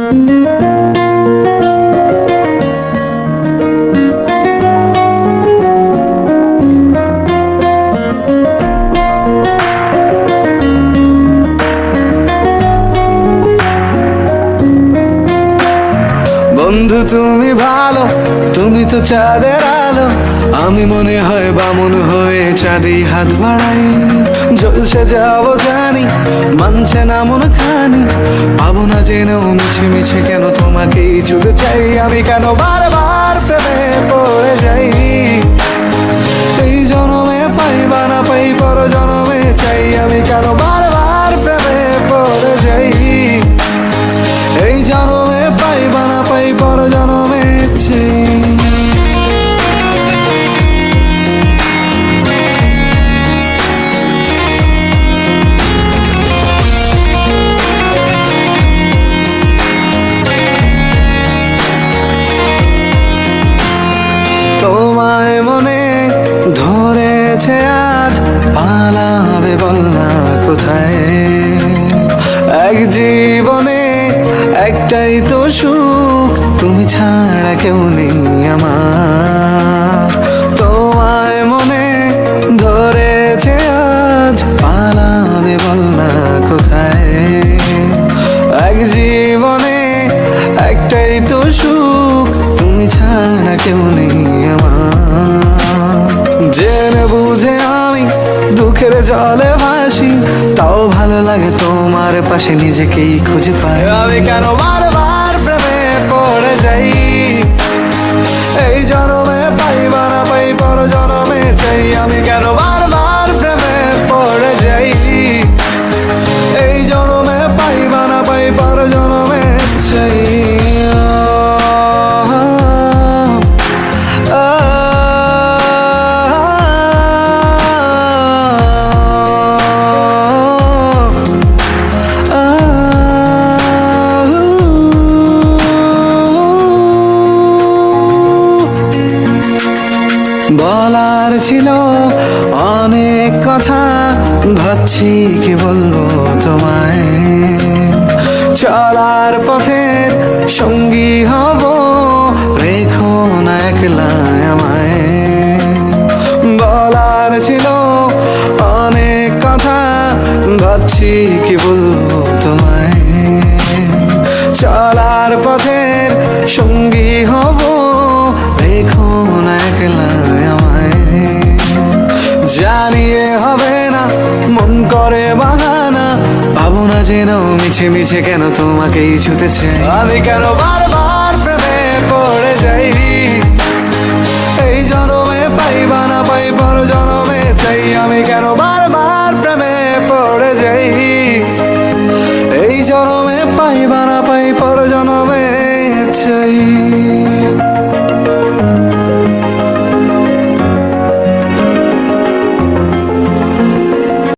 বন্ধু তুমি ভালো, তুমি তো চাঁদের আলো, আমি মনে হয় বামুন হয়ে চাঁদি হাত বাড়াই। জলসে যাবো জানি, মানছে না মন খানি, পাবো না জেনেও মিছে মিছে কেন তোমাকেই ছুতে চাই। আমি কেন বারবার প্রেমে পড়ে যাই, এই জনমে পাই বা না পাই পর জনমে চাই। আমি কেন বারবার প্রেমে পড়ে যাই, এই জনমে পাই বা না পাই পর জনমে চাই। তোমায় মনে ধরেছে আজ, পালাবে বল না কোথায়। এক জীবনে একটাই তো সুখ, তুমি ছাড়া কেউ নেই আমার। তোমায় মনে ধরেছে আজ, পালাবে বল না কোথায়। এক জীবনে একটাই তো সুখ, তুমি ছাড়া কেউ নেই আমার। জেনে বুঝে আমি দুঃখের জলে ভাসি, তাও ভালো লাগে তোমার পাশে নিজেকেই খুঁজে পাই। আমি কেন বারবার প্রেমে পড়ে যাই, এই জনমে পাই বা না পাই পর জনমে চাই। আমি কেন বারবার প্রেমে পড়ে যাই, এই জনমে পাই বা না পাই পর জনমে চাই। বলার ছিল অনেক কথা, ভাবছি কি বলবো তোমায়। চলার পথের সঙ্গী হব, রেখো না একলা আমায়। বলার ছিল অনেক কথা, ভাবছি কি বলবো তোমায়। চলার পথের সঙ্গী হব, রেখো না একলা আমায়। জানিয়ে হবে না, মন করে বাহানা, পাবো না যেন মিছে মিছে কেন তোমাকেই ছুতে চাই। আমি কেন বারবার প্রেমে পড়ে যাই, এই জনমে পাই বা না পাই পর জনমে চাই। আমি কেন বারবার প্রেমে পড়ে যাই, এই জনমে পাই বা না পাই পর জনমে চাই।